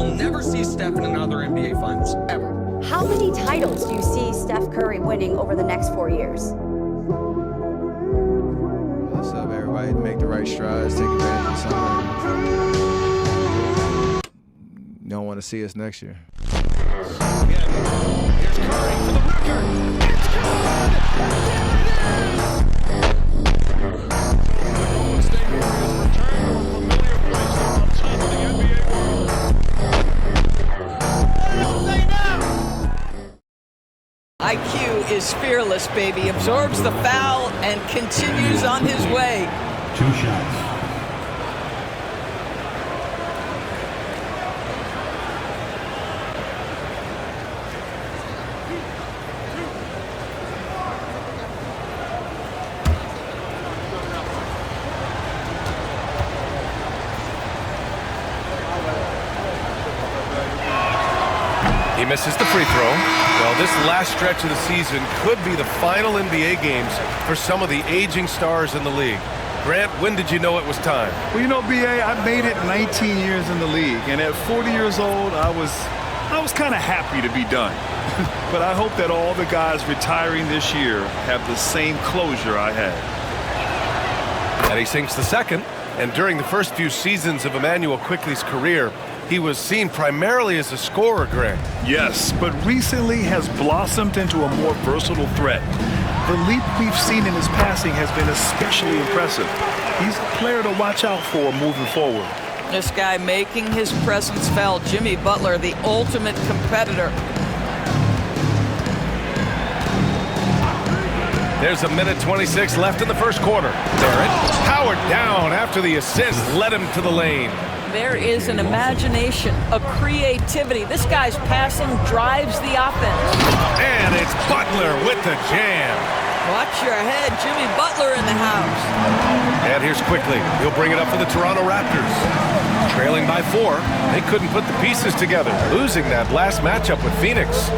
will never see Steph in another NBA Finals, ever. How many titles do you see Steph Curry winning over the next 4 years? What's up, everybody? Make the right strides, take advantage of summer. You don't want to see us next year. Here's Curry for the record. It's good! The Golden State Warriors return to a familiar place on top of the NBA world. IQ is fearless, baby. Absorbs the foul and continues on his way. 2 shots. He misses the free throw. Well, this last stretch of the season could be the final NBA games for some of the aging stars in the league. Grant, when did you know it was time? Well, you know, B.A., I made it 19 years in the league, and at 40 years old, I was kind of happy to be done. But I hope that all the guys retiring this year have the same closure I had. And he sinks the second. And during the first few seasons of Immanuel Quickley's career, he was seen primarily as a scorer, Grant. Yes, but recently has blossomed into a more versatile threat. The leap we've seen in his passing has been especially impressive. He's a player to watch out for moving forward. This guy making his presence felt. Jimmy Butler, the ultimate competitor. There's a minute 26 left in the first quarter. Barrett powered down after the assist led him to the lane. There is an imagination, a creativity. This guy's passing drives the offense. And it's Butler with the jam. Watch your head, Jimmy Butler in the house. And here's Quickley. He'll bring it up for the Toronto Raptors. Trailing by 4, they couldn't put the pieces together, losing that last matchup with Phoenix.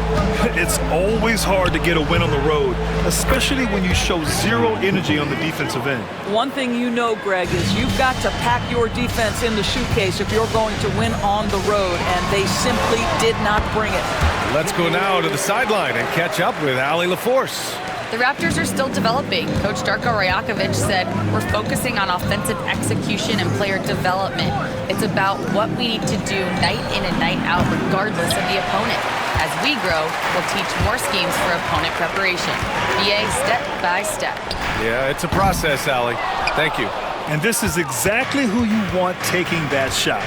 It's always hard to get a win on the road, especially when you show zero energy on the defensive end. One thing you know, Greg, is you've got to pack your defense in the suitcase if you're going to win on the road, and they simply did not bring it. Let's go now to the sideline and catch up with Allie LaForce. The Raptors are still developing. Coach Darko Rajakovic said, we're focusing on offensive execution and player development. It's about what we need to do night in and night out, regardless of the opponent. As we grow, we'll teach more schemes for opponent preparation. BA step by step. Yeah, it's a process, Allie. Thank you. And this is exactly who you want taking that shot.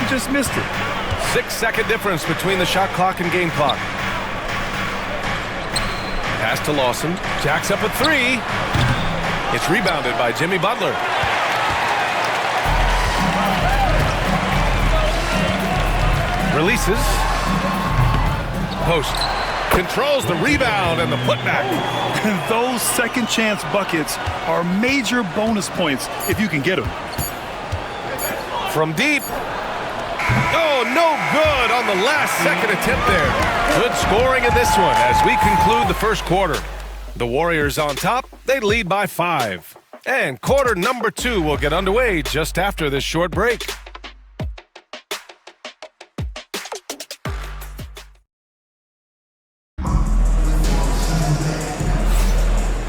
You just missed it. 6-second difference between the shot clock and game clock. Pass to Lawson. Jacks up a 3. It's rebounded by Jimmy Butler. Releases. Post. Controls the rebound and the putback. Those second chance buckets are major bonus points if you can get them. From deep. Oh, no good on the last second attempt there. Good scoring in this one as we conclude the first quarter. The Warriors on top, they lead by 5. And quarter number 2 will get underway just after this short break.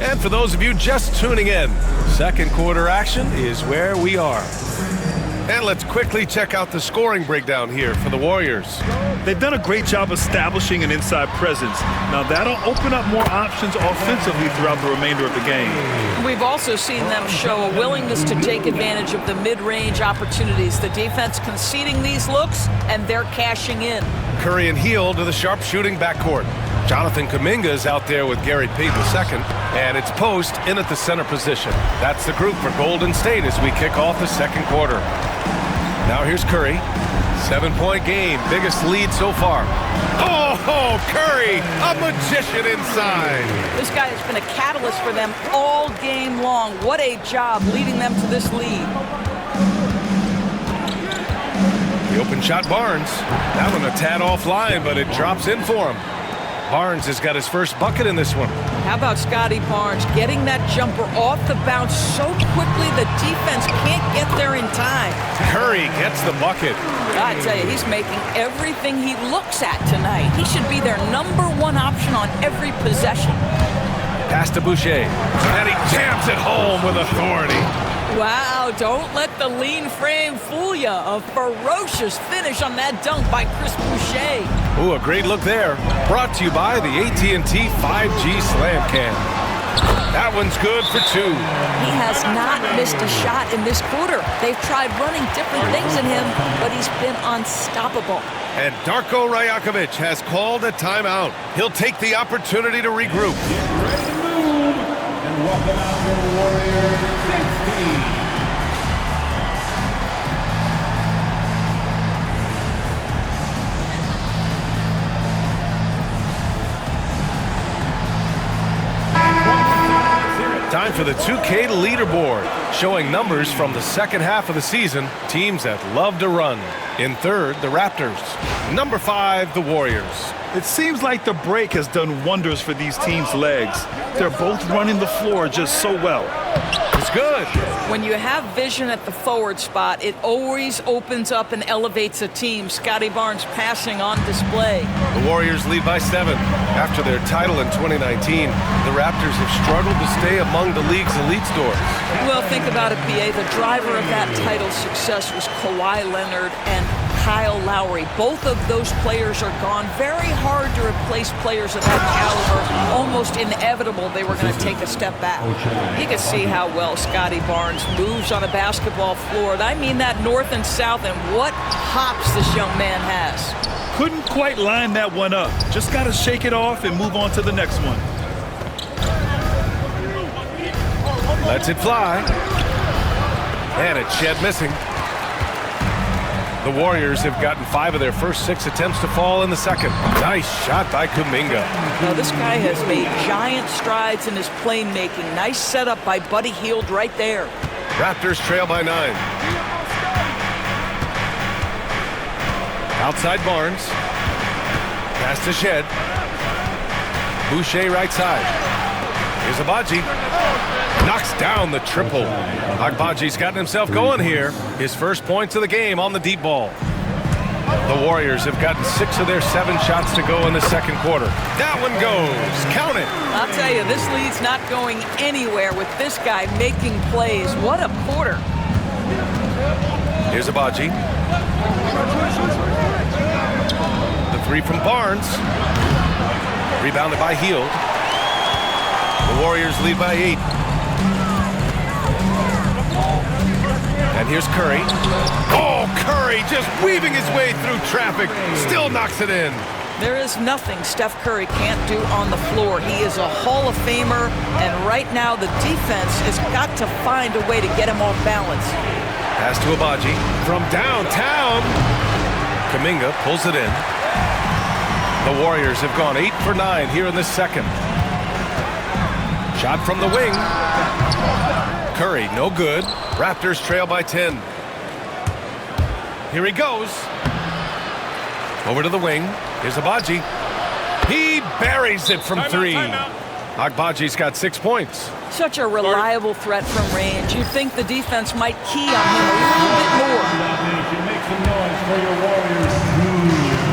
And for those of you just tuning in, second quarter action is where we are. And let's quickly check out the scoring breakdown here for the Warriors. They've done a great job establishing an inside presence. Now that'll open up more options offensively throughout the remainder of the game. We've also seen them show a willingness to take advantage of the mid-range opportunities. The defense conceding these looks, and they're cashing in. Curry and Hield to the sharp-shooting backcourt. Jonathan Kuminga's out there with Gary Payton II, and it's Post in at the center position. That's the group for Golden State as we kick off the second quarter. Now here's Curry. 7-point game, biggest lead so far. Oh, Curry, a magician inside. This guy has been a catalyst for them all game long. What a job leading them to this lead. The open shot, Barnes. That one a tad offline, but it drops in for him. Barnes has got his first bucket in this one. How about Scotty Barnes getting that jumper off the bounce so quickly the defense can't get there in time. Curry gets the bucket. I tell you, he's making everything he looks at tonight. He should be their #1 option on every possession. Pass to Boucher, and he jams it home with authority. Wow, don't let the lean frame fool you. A ferocious finish on that dunk by Chris Boucher. Ooh, a great look there. Brought to you by the AT&T 5G Slam Cam. That one's good for 2. He has not missed a shot in this quarter. They've tried running different things in him, but he's been unstoppable. And Darko Rajakovic has called a timeout. He'll take the opportunity to regroup. And welcome out the Warriors 16. Time for the 2K leaderboard, showing numbers from the second half of the season, teams that love to run. In third, the Raptors. Number 5, the Warriors. It seems like the break has done wonders for these teams' legs. They're both running the floor just so well. It's good. When you have vision at the forward spot, it always opens up and elevates a team. Scotty Barnes passing on display. The Warriors lead by 7. After their title in 2019, the Raptors have struggled to stay among the league's elite stores. Well, think about it, PA. The driver of that title success was Kawhi Leonard and Kyle Lowry. Both of those players are gone. Very hard to replace players of that caliber. Almost inevitable they were going to take a step back. You can see how well Scotty Barnes moves on a basketball floor. And I mean that north and south, and what hops this young man has. Couldn't quite line that one up. Just got to shake it off and move on to the next one. Lets it fly. And it's Shed missing. The Warriors have gotten 5 of their first 6 attempts to fall in the second. Nice shot by Kuminga. Now, this guy has made giant strides in his playmaking. Nice setup by Buddy Hield right there. Raptors trail by 9. Outside Barnes. Pass to Shed. Boucher right side. Here's Agbaji. Knocks down the triple. Agbaji's gotten himself going here. His first points of the game on the deep ball. The Warriors have gotten 6 of their 7 shots to go in the second quarter. That one goes. Count it. I'll tell you, this lead's not going anywhere with this guy making plays. What a quarter. Here's Agbaji. The 3 from Barnes. Rebounded by Hield. The Warriors lead by 8. And here's Curry. Oh, Curry just weaving his way through traffic. Still knocks it in. There is nothing Steph Curry can't do on the floor. He is a Hall of Famer, and right now the defense has got to find a way to get him off balance. Pass to Agbaji from downtown. Kuminga pulls it in. The Warriors have gone 8 for 9 here in the second. Shot from the wing. Curry, no good. Raptors trail by 10. Here he goes. Over to the wing. Here's Agbaji. He buries it from 3. Agbaji's got 6 points. Such a reliable threat from range. You'd think the defense might key on him a little bit more.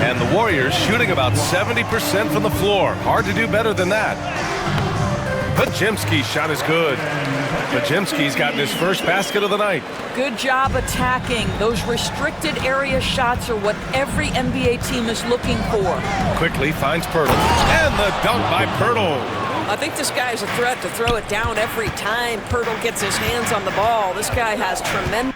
And the Warriors shooting about 70% from the floor. Hard to do better than that. Podziemski's shot is good. Podziemski's gotten his first basket of the night. Good job attacking. Those restricted area shots are what every NBA team is looking for. Quickly finds Pirtle. And the dunk by Pirtle. I think this guy is a threat to throw it down every time Pirtle gets his hands on the ball. This guy has tremendous...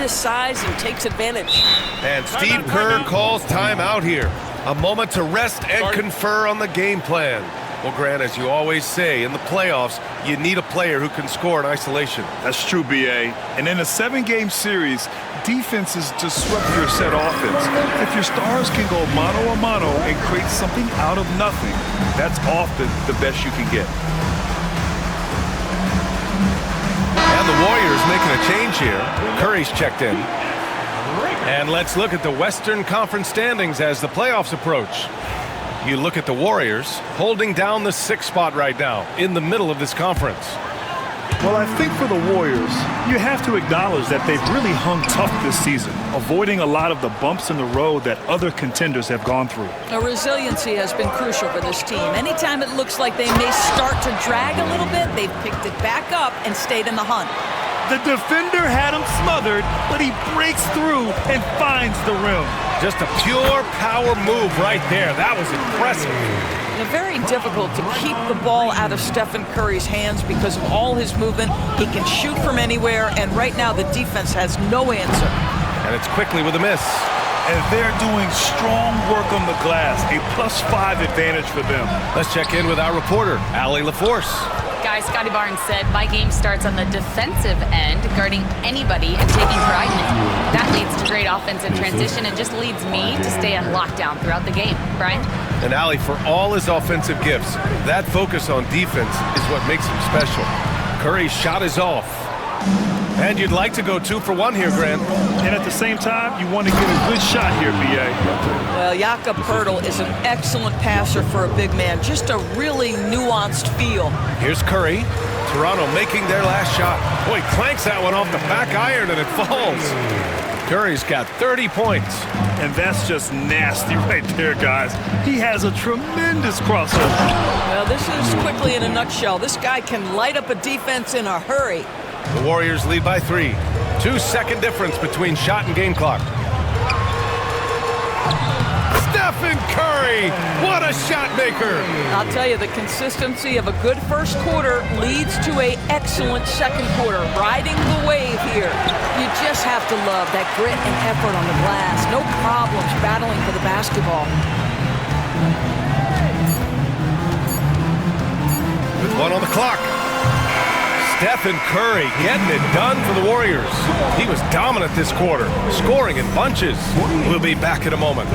size and takes advantage. And Steve Kerr calls timeout here. A moment to rest and confer on the game plan. Well, Grant, as you always say, in the playoffs, you need a player who can score in isolation. That's true, BA. And in a 7-game series, defenses disrupt your set offense. If your stars can go mano a mano and create something out of nothing, that's often the best you can get. And the Warriors making a change here. Curry's checked in. And let's look at the Western Conference standings as the playoffs approach. You look at the Warriors holding down the 6th spot right now in the middle of this conference. Well, I think for the Warriors, you have to acknowledge that they've really hung tough this season, avoiding a lot of the bumps in the road that other contenders have gone through. Resiliency has been crucial for this team. Anytime it looks like they may start to drag a little bit, they've picked it back up and stayed in the hunt. The defender had him smothered, but he breaks through and finds the rim. Just a pure power move right there. That was impressive. Very difficult to keep the ball out of Stephen Curry's hands because of all his movement. He can shoot from anywhere, and right now the defense has no answer. And it's quickly with a miss. And they're doing strong work on the glass, a +5 advantage for them. Let's check in with our reporter, Allie LaForce. Guys, Scotty Barnes said, my game starts on the defensive end, guarding anybody and taking pride in it. That leads to great offensive transition and just leads me to stay on lockdown throughout the game. Brian? And Allie, for all his offensive gifts, that focus on defense is what makes him special. Curry's shot is off. And you'd like to go 2 for 1 here, Grant. And at the same time, you want to get a good shot here, B.A. Well, Jakob Poeltl is an excellent passer for a big man. Just a really nuanced feel. Here's Curry. Toronto making their last shot. Boy, clanks that one off the back iron and it falls. Curry's got 30 points. And that's just nasty right there, guys. He has a tremendous crossover. Well, this is quickly in a nutshell. This guy can light up a defense in a hurry. The Warriors lead by 3. 2-second difference between shot and game clock. Stephen Curry, what a shot maker! I'll tell you, the consistency of a good first quarter leads to an excellent second quarter. Riding the wave here. You just have to love that grit and effort on the glass. No problems battling for the basketball. With 1 on the clock. Stephen Curry getting it done for the Warriors. He was dominant this quarter, scoring in bunches. We'll be back in a moment.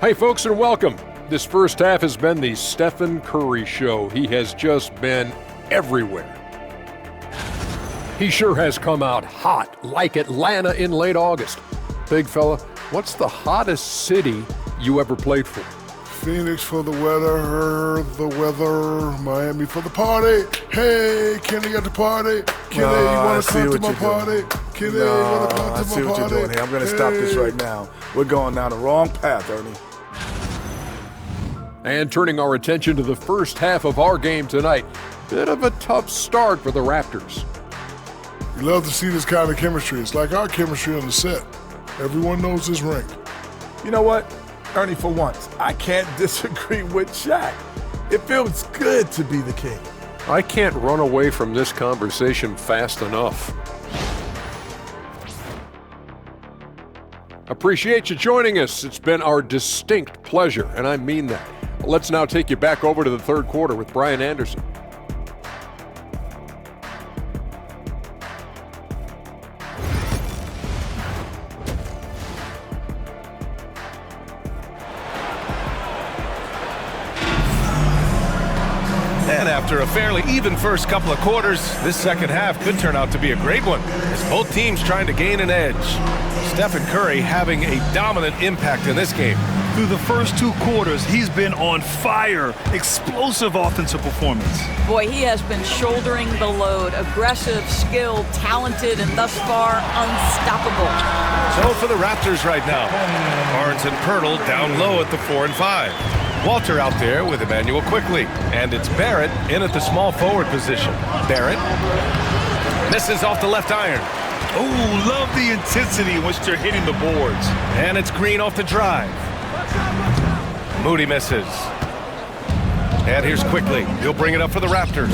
Hey folks, and welcome. This first half has been the Stephen Curry show. He has just been everywhere. He sure has come out hot, like Atlanta in late August. Big fella, what's the hottest city you ever played for? Phoenix for the weather, Miami for the party. Hey, Kenny at the party. Kenny, you want to come to my party? Kenny, you want to come to my party? I see what you're doing here. I'm going to stop this right now. We're going down the wrong path, Ernie. And turning our attention to the first half of our game tonight, bit of a tough start for the Raptors. You love to see this kind of chemistry. It's like our chemistry on the set. Everyone knows this ring. You know what, Ernie, for once, I can't disagree with Shaq. It feels good to be the king. I can't run away from this conversation fast enough. Appreciate you joining us. It's been our distinct pleasure, and I mean that. Let's now take you back over to the third quarter with Brian Anderson. And after a fairly even first couple of quarters, this second half could turn out to be a great one, as both teams trying to gain an edge. Stephen Curry having a dominant impact in this game. Through the first 2 quarters, he's been on fire. Explosive offensive performance. Boy, he has been shouldering the load. Aggressive, skilled, talented, and thus far, unstoppable. So for the Raptors right now, Barnes and Poeltl down low at the 4 and 5. Walter out there with Emmanuel quickly. And it's Barrett in at the small forward position. Barrett misses off the left iron. Oh, love the intensity in which they're hitting the boards. And it's Green off the drive. Moody misses. And here's Quickly. He'll bring it up for the Raptors.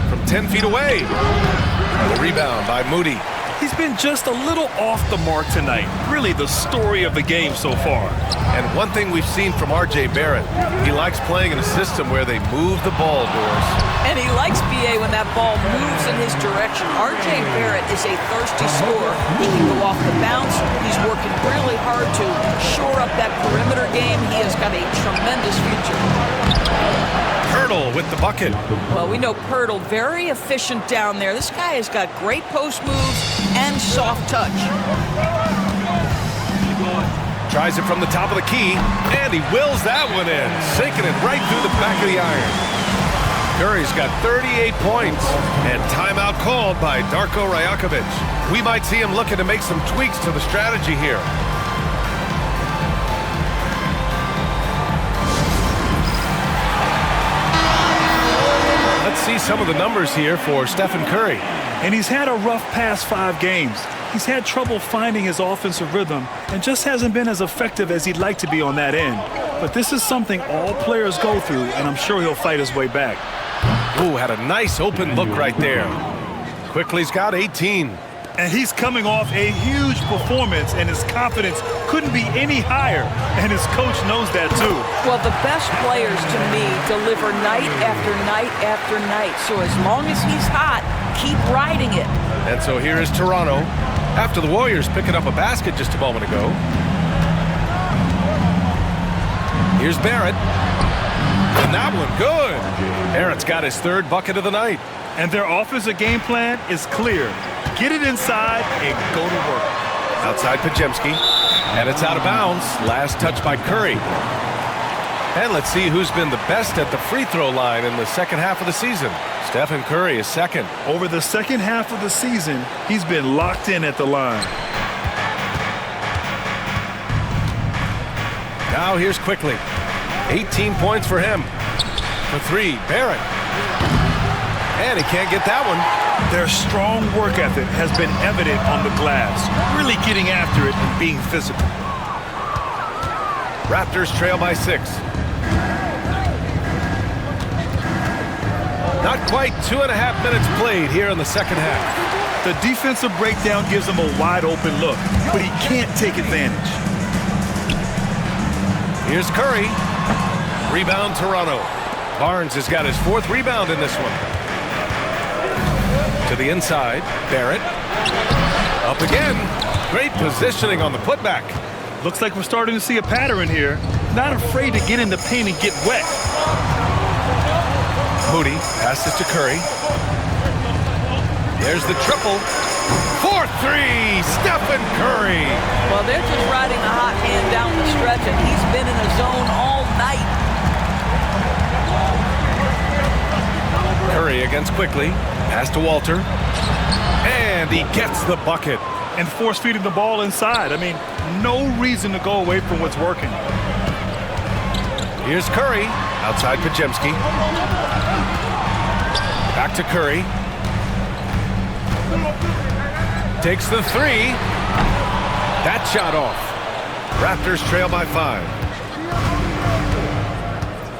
From 10 feet away. The rebound by Moody. He's been just a little off the mark tonight. Really the story of the game so far. And one thing we've seen from R.J. Barrett, he likes playing in a system where they move the ball, Doris. And he likes BA when that ball moves in his direction. R.J. Barrett is a thirsty scorer. He can go off the bounce. He's working really hard to shore up that perimeter game. He has got a tremendous future. Pirtle with the bucket. Well, we know Pirtle, very efficient down there. This guy has got great post moves and soft touch. Tries it from the top of the key, and he wills that one in, sinking it right through the back of the iron. Curry's got 38 points, and timeout called by Darko Rajakovic. We might see him looking to make some tweaks to the strategy here. Let's see some of the numbers here for Stephen Curry. And he's had a rough past 5 games. He's had trouble finding his offensive rhythm and just hasn't been as effective as he'd like to be on that end. But this is something all players go through, and I'm sure he'll fight his way back. Ooh, had a nice open look right there. Quickly's got 18. And he's coming off a huge performance, and his confidence couldn't be any higher. And his coach knows that, too. Well, the best players, to me, deliver night after night after night. So as long as he's hot, keep riding it. And so here is Toronto, after the Warriors picking up a basket just a moment ago. Here's Barrett. And that one, good. Barrett's got his 3rd bucket of the night. And their offensive game plan is clear. Get it inside and go to work. Outside Pajemski, and it's out of bounds. Last touch by Curry. And let's see who's been the best at the free throw line in the second half of the season. Stephen Curry is second. Over the second half of the season, he's been locked in at the line. Now here's Quickly. 18 points for him. For 3, Barrett. And he can't get that one. Their strong work ethic has been evident on the glass, really getting after it and being physical. Raptors trail by 6. Not quite 2.5 minutes played here in the second half. The defensive breakdown gives him a wide open look, but he can't take advantage. Here's Curry. Rebound Toronto. Barnes has got his 4th rebound in this one. To the inside, Barrett. Up again. Great positioning on the putback. Looks like we're starting to see a pattern here. Not afraid to get in the paint and get wet. Moody passes to Curry. There's the triple. 4-3, Stephen Curry. Well, they're just riding the hot hand down the stretch, and he's been in a zone all night. Curry against Quickly. Pass to Walter. And he gets the bucket. And force-feeding the ball inside. I mean, no reason to go away from what's working. Here's Curry. Outside Pajemski. Back to Curry. Takes the 3. That shot off. Raptors trail by 5.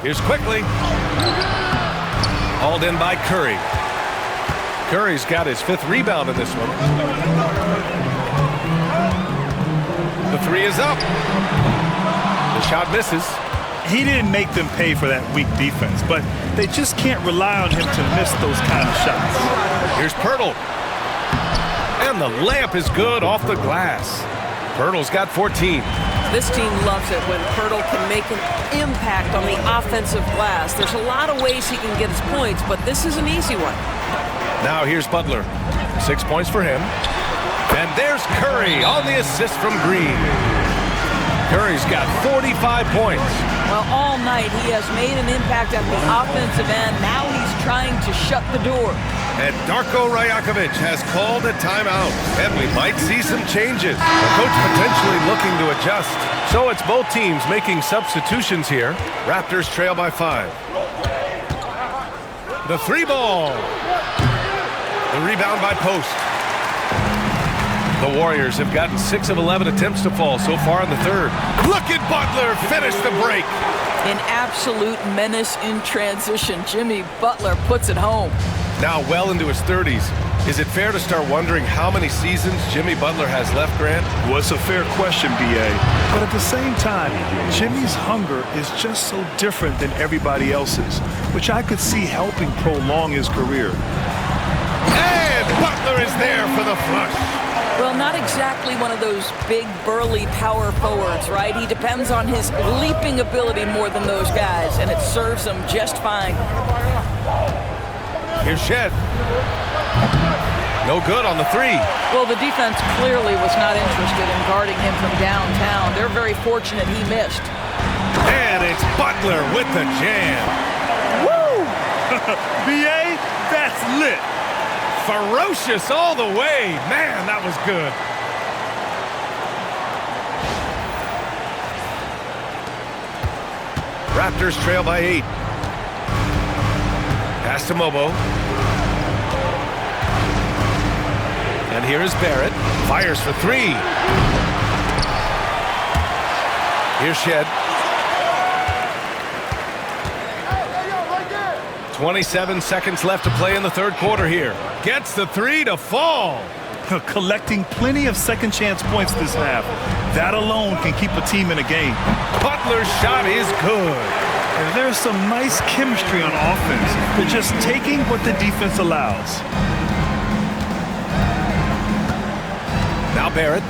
Here's Quickly. Hauled in by Curry. Curry's got his 5th rebound in this one. The 3 is up. The shot misses. He didn't make them pay for that weak defense, but they just can't rely on him to miss those kind of shots. Here's Pirtle. And the layup is good off the glass. Pirtle's got 14. This team loves it when Pirtle can make an impact on the offensive glass. There's a lot of ways he can get his points, but this is an easy one. Now here's Butler. 6 points for him. And there's Curry on the assist from Green. Curry's got 45 points. Well, all night he has made an impact at the offensive end. Now he's trying to shut the door. And Darko Rajakovic has called a timeout. And we might see some changes. The coach potentially looking to adjust. So it's both teams making substitutions here. Raptors trail by 5. The 3 ball. The rebound by Post. The Warriors have gotten 6 of 11 attempts to fall so far in the 3rd. Look at Butler finish the break. An absolute menace in transition. Jimmy Butler puts it home. Now well into his 30s. Is it fair to start wondering how many seasons Jimmy Butler has left, Grant? Well, it's a fair question, B.A. But at the same time, Jimmy's hunger is just so different than everybody else's, which I could see helping prolong his career. And Butler is there for the flush. Well, not exactly one of those big, burly power forwards, right? He depends on his leaping ability more than those guys, and it serves him just fine. Here's Shed. No good on the three. Well, the defense clearly was not interested in guarding him from downtown. They're very fortunate he missed. And it's Butler with the jam. Woo! B.A., that's lit. Ferocious all the way. Man, that was good. Raptors trail by 8. Pass to Mobo. And here is Barrett. Fires for 3. Here's Shed. 27 seconds left to play in the third quarter here. Gets the 3 to fall. Collecting plenty of second chance points this half. That alone can keep a team in a game. Butler's shot is good. And there's some nice chemistry on offense. They're just taking what the defense allows. Now Barrett.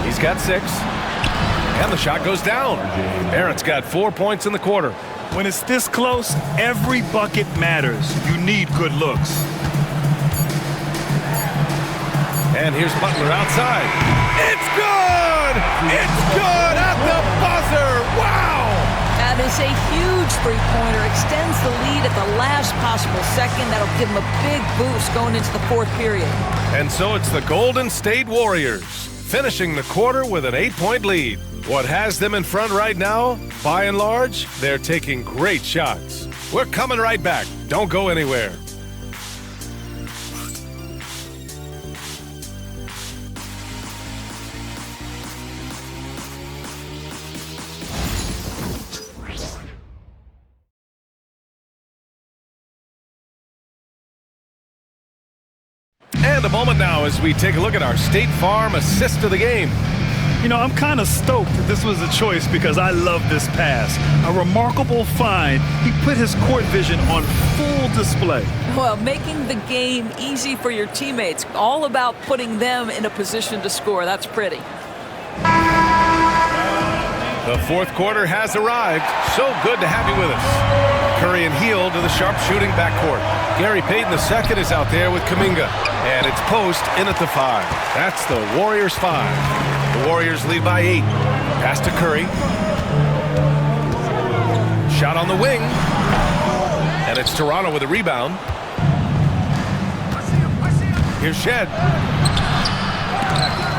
He's got 6. And the shot goes down. Barrett's got 4 points in the quarter. When it's this close, every bucket matters. You need good looks. And here's Butler outside. It's good! It's good at the buzzer! Wow! That is a huge three-pointer. Extends the lead at the last possible second. That'll give him a big boost going into the fourth period. And so it's the Golden State Warriors finishing the quarter with an 8-point lead. What has them in front right now? By and large, they're taking great shots. We're coming right back. Don't go anywhere. And a moment now as we take a look at our State Farm assist of the game. You know, I'm kind of stoked that this was a choice because I love this pass. A remarkable find. He put his court vision on full display. Well, making the game easy for your teammates. All about putting them in a position to score. That's pretty. The fourth quarter has arrived. So good to have you with us. Curry and Heel to the sharpshooting backcourt. Gary Payton II is out there with Kuminga. And it's Post in at the 5. That's the Warriors 5. The Warriors lead by 8. Pass to Curry. Shot on the wing. And it's Toronto with a rebound. Here's Shed.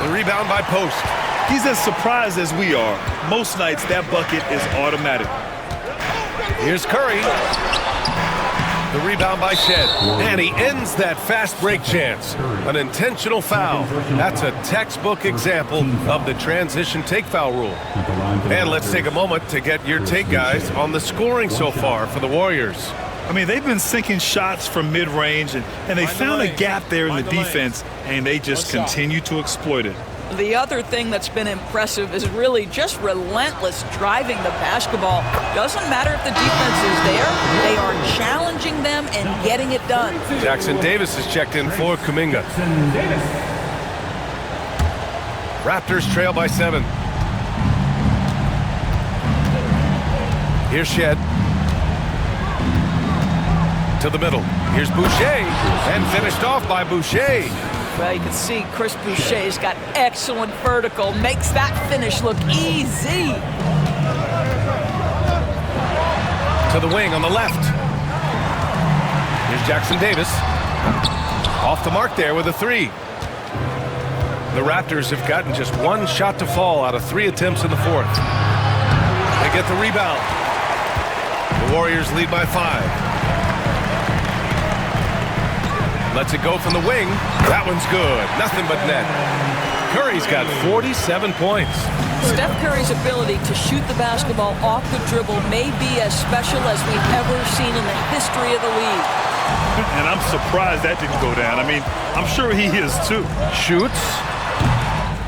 The rebound by Post. He's as surprised as we are. Most nights, that bucket is automatic. Here's Curry. The rebound by Shed. And he ends that fast break chance. An intentional foul. That's a textbook example of the transition take foul rule. And let's take a moment to get your take, guys, on the scoring so far for the Warriors. I mean, they've been sinking shots from mid-range, and they found a gap there in the defense, and they just continue to exploit it. The other thing that's been impressive is really just relentless driving the basketball. Doesn't matter if the defense is there. They are challenging them and getting it done. Jackson Davis is checked in for Kuminga. Raptors trail by 7. Here's Shed. To the middle. Here's Boucher. And finished off by Boucher. Well, you can see Chris Boucher's got excellent vertical. Makes that finish look easy. To the wing on the left. Here's Jackson Davis. Off the mark there with a 3. The Raptors have gotten just 1 shot to fall out of 3 attempts in the fourth. They get the rebound. The Warriors lead by 5. Lets it go from the wing. That one's good. Nothing but net. Curry's got 47 points. Steph Curry's ability to shoot the basketball off the dribble may be as special as we've ever seen in the history of the league. And I'm surprised that didn't go down. I mean, I'm sure he is too. Shoots.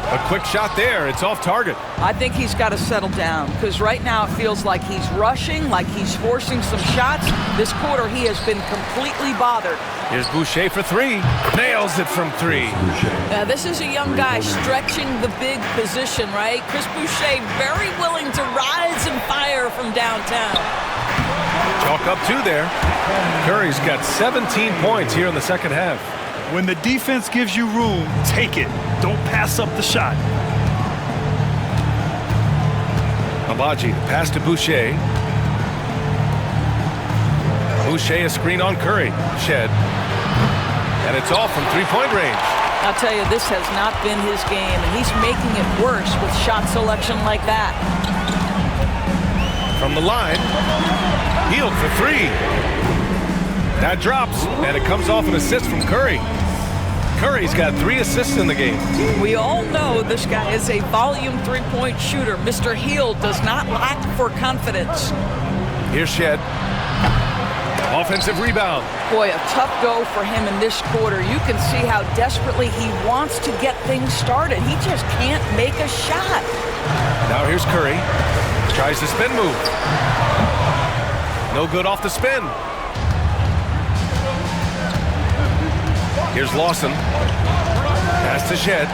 A quick shot there. It's off target. I think he's got to settle down because right now it feels like he's rushing, like he's forcing some shots. This quarter he has been completely bothered. Here's Boucher for three. Nails it from three. This is a young guy stretching the big position, right? Chris Boucher very willing to rise and fire from downtown. Chalk up two there. Curry's got 17 points here in the second half. When the defense gives you room, take it. Don't pass up the shot. Abaji, pass to Boucher. Boucher a screen on Curry. Shed. And it's off from three-point range. I'll tell you, this has not been his game, and he's making it worse with shot selection like that. From the line. Healed for three. That drops, and it comes off an assist from Curry. Curry's got 3 assists in the game. We all know this guy is a volume three-point shooter. Mr. Heel does not lack for confidence. Here's Shed. Offensive rebound. Boy, a tough go for him in this quarter. You can see how desperately he wants to get things started. He just can't make a shot. Now here's Curry. Tries the spin move. No good off the spin. Here's Lawson. Pass to Shed.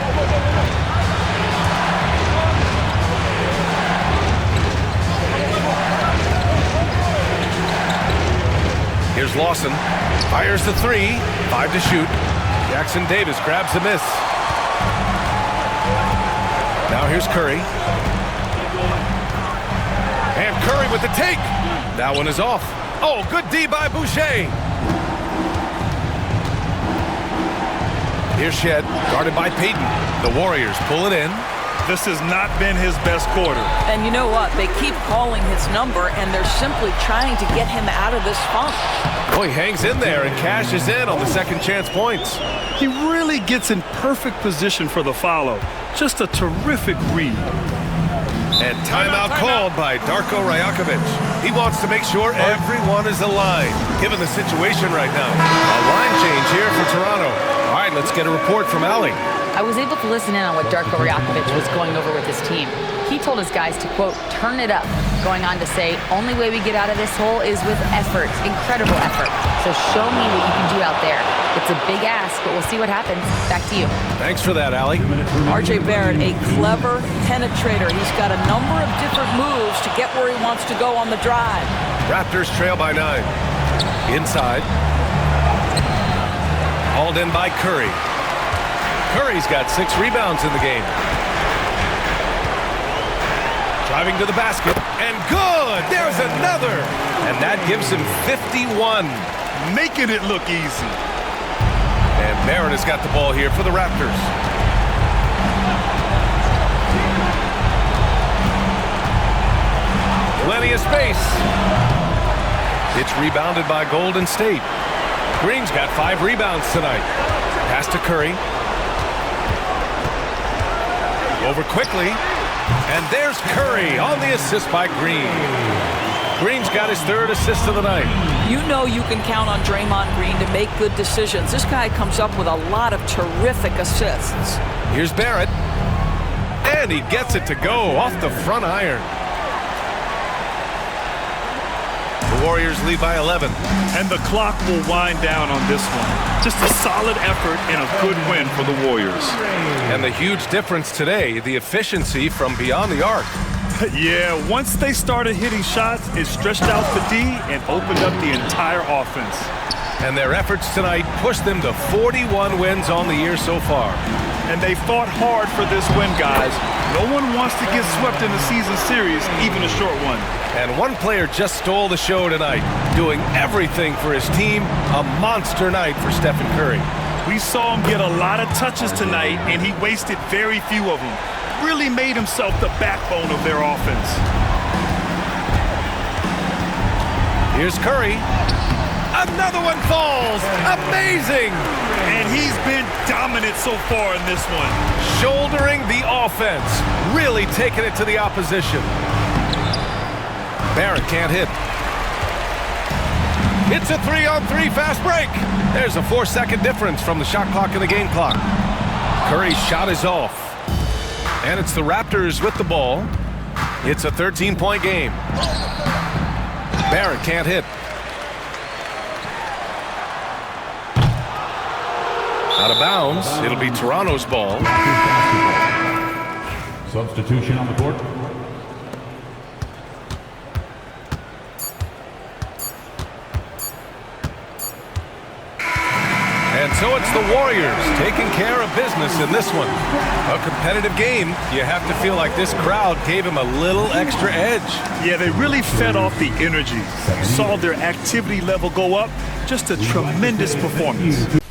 Here's Lawson. Fires the three. 5 to shoot. Jackson Davis grabs the miss. Now here's Curry. And Curry with the take. That one is off. Oh, good D by Boucher. Here's Shed, guarded by Payton. The Warriors pull it in. This has not been his best quarter. And you know what? They keep calling his number, and they're simply trying to get him out of this funk. Oh, he hangs in there and cashes in on the second chance points. He really gets in perfect position for the follow. Just a terrific read. And timeout called by Darko Rajakovic. He wants to make sure everyone is aligned, given the situation right now. A line change here for Toronto. All right, let's get a report from Allie. I was able to listen in on what Darko Rajakovic was going over with his team. He told his guys to, quote, turn it up, going on to say, only way we get out of this hole is with effort, incredible effort. So show me what you can do out there. It's a big ask, but we'll see what happens. Back to you. Thanks for that, Allie. R.J. Barrett, a clever penetrator. He's got a number of different moves to get where he wants to go on the drive. Raptors trail by 9. Inside. Hauled in by Curry. Curry's got 6 rebounds in the game. Driving to the basket, and good! There's another! And that gives him 51. Making it look easy. And Barrett has got the ball here for the Raptors. Plenty of space. It's rebounded by Golden State. Green's got 5 rebounds tonight. Pass to Curry. Over quickly. And there's Curry on the assist by Green. Green's got his 3rd assist of the night. You know you can count on Draymond Green to make good decisions. This guy comes up with a lot of terrific assists. Here's Barrett. And he gets it to go off the front iron. The Warriors lead by 11. And the clock will wind down on this one. Just a solid effort and a good win for the Warriors. And the huge difference today, the efficiency from beyond the arc. Yeah, once they started hitting shots, it stretched out the D and opened up the entire offense. And their efforts tonight pushed them to 41 wins on the year so far. And they fought hard for this win, guys. No one wants to get swept in the season series, even a short one. And one player just stole the show tonight, doing everything for his team. A monster night for Stephen Curry. We saw him get a lot of touches tonight, and he wasted very few of them. Really made himself the backbone of their offense. Here's Curry. Another one falls. Amazing. And he's been dominant so far in this one. Shouldering the offense. Really taking it to the opposition. Barrett can't hit. It's a 3-on-3 fast break. There's a 4-second difference from the shot clock and the game clock. Curry's shot is off. And it's the Raptors with the ball. It's a 13-point game. Barrett can't hit. Out of bounds. It'll be Toronto's ball. Substitution on the court. And so it's the Warriors taking care of business in this one. A competitive game. You have to feel like this crowd gave him a little extra edge. Yeah, they really fed off the energy. You saw their activity level go up. Just a tremendous performance.